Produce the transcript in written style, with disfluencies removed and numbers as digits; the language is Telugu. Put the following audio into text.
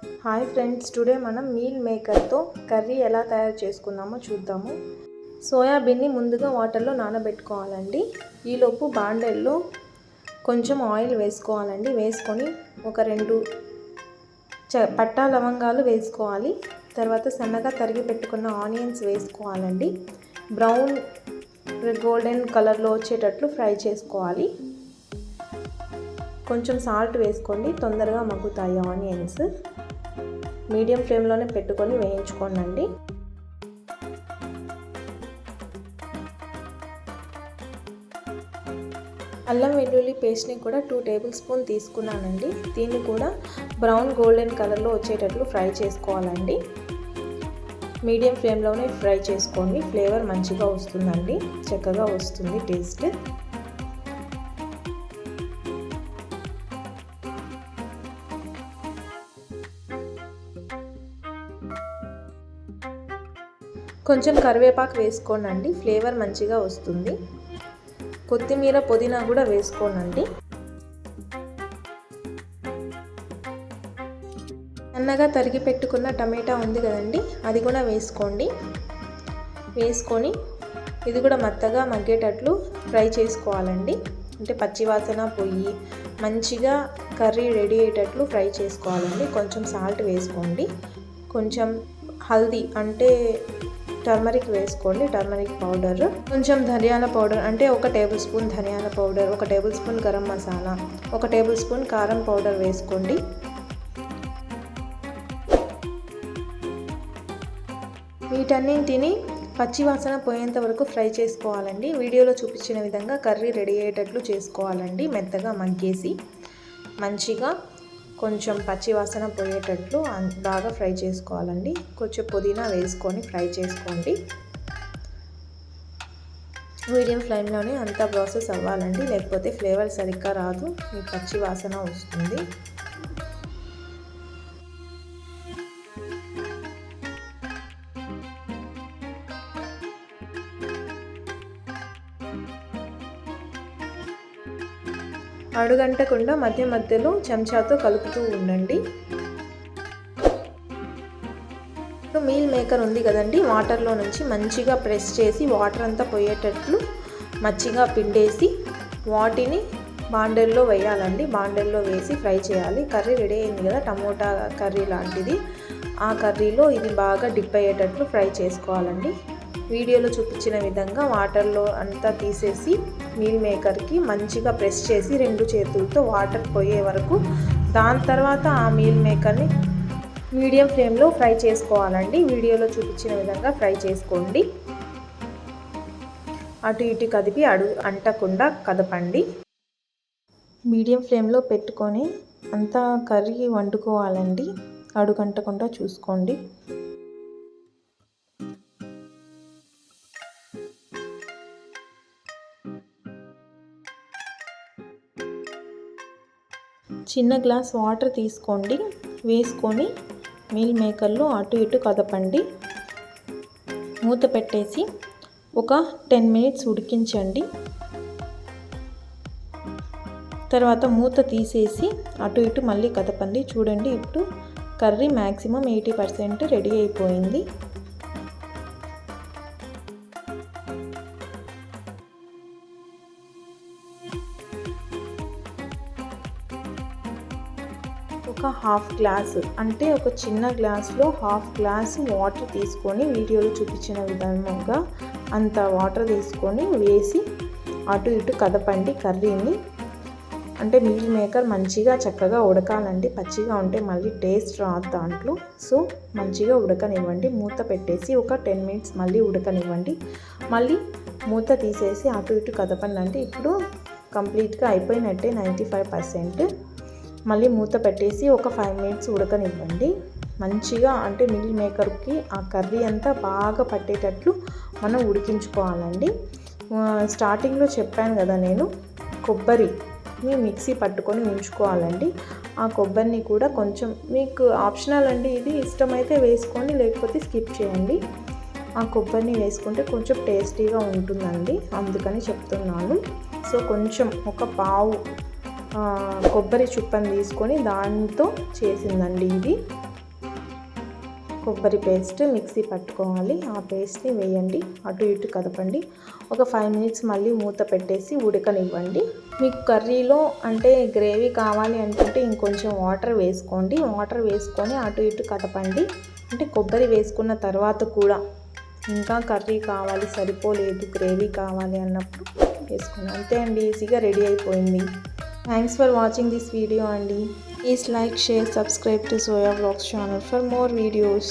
హాయ్ ఫ్రెండ్స్, టుడే మనం మీల్ మేకర్తో కర్రీ ఎలా తయారు చేసుకుందామో చూద్దాము. సోయాబీన్ని ముందుగా వాటర్లో నానబెట్టుకోవాలండి. ఈలోపు బాండెల్లో కొంచెం ఆయిల్ వేసుకోవాలండి. వేసుకొని ఒక 2 పట్టా లవంగాలు వేసుకోవాలి. తర్వాత సన్నగా తరిగి పెట్టుకున్న ఆనియన్స్ వేసుకోవాలండి. బ్రౌన్ గోల్డెన్ కలర్లో వచ్చేటట్లు ఫ్రై చేసుకోవాలి. కొంచెం సాల్ట్ వేసుకోండి, తొందరగా మగ్గుతాయి ఆనియన్స్. మీడియం ఫ్లేమ్లోనే పెట్టుకొని వేయించుకోండి. అల్లం వెల్లుల్లి పేస్ట్ని కూడా 2 టేబుల్ స్పూన్ తీసుకున్నానండి. దీన్ని కూడా బ్రౌన్ గోల్డెన్ కలర్లో వచ్చేటట్లు ఫ్రై చేసుకోవాలండి. మీడియం ఫ్లేమ్లోనే ఫ్రై చేసుకోండి. ఫ్లేవర్ మంచిగా వస్తుందండి, చక్కగా వస్తుంది టేస్ట్. కొంచెం కరివేపాకు వేసుకోండి, ఫ్లేవర్ మంచిగా వస్తుంది. కొత్తిమీర, పుదీనా కూడా వేసుకోండి. సన్నగా తరిగి పెట్టుకున్న టమాటా ఉంది కదండి, అది కూడా వేసుకోండి. వేసుకొని ఇది కూడా మెత్తగా మగ్గేటట్లు ఫ్రై చేసుకోవాలండి. అంటే పచ్చివాసన పోయి మంచిగా కర్రీ రెడీ అయ్యేటట్లు ఫ్రై చేసుకోవాలండి. కొంచెం సాల్ట్ వేసుకోండి. కొంచెం హల్దీ అంటే టర్మరిక్ వేసుకోండి, టర్మరిక్ పౌడర్. కొంచెం ధనియాల పౌడర్ అంటే 1 టేబుల్ స్పూన్ ధనియాల powder, 1 table spoon garam masala, 1 table spoon కారం పౌడర్ వేసుకోండి. వీటన్నింటిని పచ్చివాసన పోయేంత వరకు ఫ్రై చేసుకోవాలండి. వీడియోలో చూపించిన విధంగా కర్రీ రెడీ అయ్యేటట్లు చేసుకోవాలండి. మెత్తగా మగ్గేసి మంచిగా కొంచెం పచ్చివాసన పోయేటట్లు బాగా ఫ్రై చేసుకోవాలండి. కొంచెం పుదీనా వేసుకొని ఫ్రై చేసుకోండి. మీడియం ఫ్లేమ్లోనే అంతా ప్రాసెస్ అవ్వాలండి, లేకపోతే ఫ్లేవర్ సరిగ్గా రాదు, మీకు పచ్చివాసన వస్తుంది. అడుగంటకుండా మధ్య మధ్యలో చెంచాతో కలుపుతూ ఉండండి. మీల్ మేకర్ ఉంది కదండి, వాటర్లో నుంచి మంచిగా ప్రెస్ చేసి వాటర్ అంతా పోయేటట్లు మంచిగా పిండేసి వాటిని బాండెల్లో వేయాలండి. బాండెల్లో వేసి ఫ్రై చేయాలి. కర్రీ రెడీ అయింది కదా, టమోటా కర్రీ లాంటిది. ఆ కర్రీలో ఇది బాగా డిప్ అయ్యేటట్లు ఫ్రై చేసుకోవాలండి. వీడియోలో చూపించిన విధంగా వాటర్లో అంతా తీసేసి మీల్ మేకర్కి మంచిగా ప్రెస్ చేసి 2 చేతులతో వాటర్ పోయే వరకు, దాని తర్వాత ఆ మీల్ మేకర్ని మీడియం ఫ్లేమ్లో ఫ్రై చేసుకోవాలండి. వీడియోలో చూపించిన విధంగా ఫ్రై చేసుకోండి. అటు ఇటు కదిపి అంటకుండా కదపండి. మీడియం ఫ్లేమ్లో పెట్టుకొని అంతా కర్రీ వండుకోవాలండి. అడుగంటకుండా చూసుకోండి. చిన్న గ్లాస్ వాటర్ తీసుకోండి. వేసుకొని మీల్ మేకర్లో అటు ఇటు కదపండి. మూత పెట్టేసి ఒక 10 మినిట్స్ ఉడికించండి. తర్వాత మూత తీసేసి అటు ఇటు మళ్ళీ కదపండి. చూడండి, ఇప్పుడు కర్రీ మ్యాక్సిమం 80% రెడీ అయిపోయింది. ఒక హాఫ్ గ్లాసు అంటే ఒక చిన్న గ్లాస్లో హాఫ్ గ్లాసు వాటర్ తీసుకొని, వీడియోలో చూపించిన విధంగా అంత వాటర్ తీసుకొని వేసి అటు ఇటు కదపండి కర్రీని. అంటే మీల్ మేకర్ మంచిగా చక్కగా ఉడకాలండి. పచ్చిగా ఉంటే మళ్ళీ టేస్ట్ రాదు దాంట్లో. సో మంచిగా ఉడకనివ్వండి. మూత పెట్టేసి ఒక 10 మినిట్స్ మళ్ళీ ఉడకనివ్వండి. మళ్ళీ మూత తీసేసి అటు ఇటు కదపండి. అంటే ఇప్పుడు కంప్లీట్గా అయిపోయినట్టే 95%. మళ్ళీ మూత పెట్టేసి ఒక 5 మినిట్స్ ఉడకనివ్వండి. మంచిగా అంటే మీల్ మేకర్కి ఆ కర్రీ అంతా బాగా పట్టేటట్లు మనం ఉడికించుకోవాలండి. స్టార్టింగ్లో చెప్పాను కదా నేను, కొబ్బరిని మిక్సీ పట్టుకొని ఉంచుకోవాలండి. ఆ కొబ్బరిని కూడా కొంచెం మీకు ఆప్షనల్ అండి, ఇది ఇష్టమైతే వేసుకోండి, లేకపోతే స్కిప్ చేయండి. ఆ కొబ్బరిని వేసుకుంటే కొంచెం టేస్టీగా ఉంటుందండి, అందుకని చెప్తున్నాను. సో కొంచెం ఒక పావు కొబ్బరి చుప్పని తీసుకొని దాంతో చేసిందండి ఇది. కొబ్బరి పేస్ట్ మిక్సీ పట్టుకోవాలి. ఆ పేస్ట్ని వేయండి, అటు ఇటు కదపండి. ఒక 5 మినిట్స్ మళ్ళీ మూత పెట్టేసి ఉడకనివ్వండి. మీకు కర్రీలో అంటే గ్రేవీ కావాలి అనుకుంటే ఇంకొంచెం వాటర్ వేసుకోండి. వాటర్ వేసుకొని అటు ఇటు కదపండి. అంటే కొబ్బరి వేసుకున్న తర్వాత కూడా ఇంకా కర్రీ కావాలి, సరిపోలేదు, గ్రేవీ కావాలి అన్నప్పుడు వేసుకున్నాను. అంతే అండి, ఈజీగా రెడీ అయిపోయింది. Thanks for watching this video అండి. Please like, share, subscribe to Zoya Vlogs channel for more videos.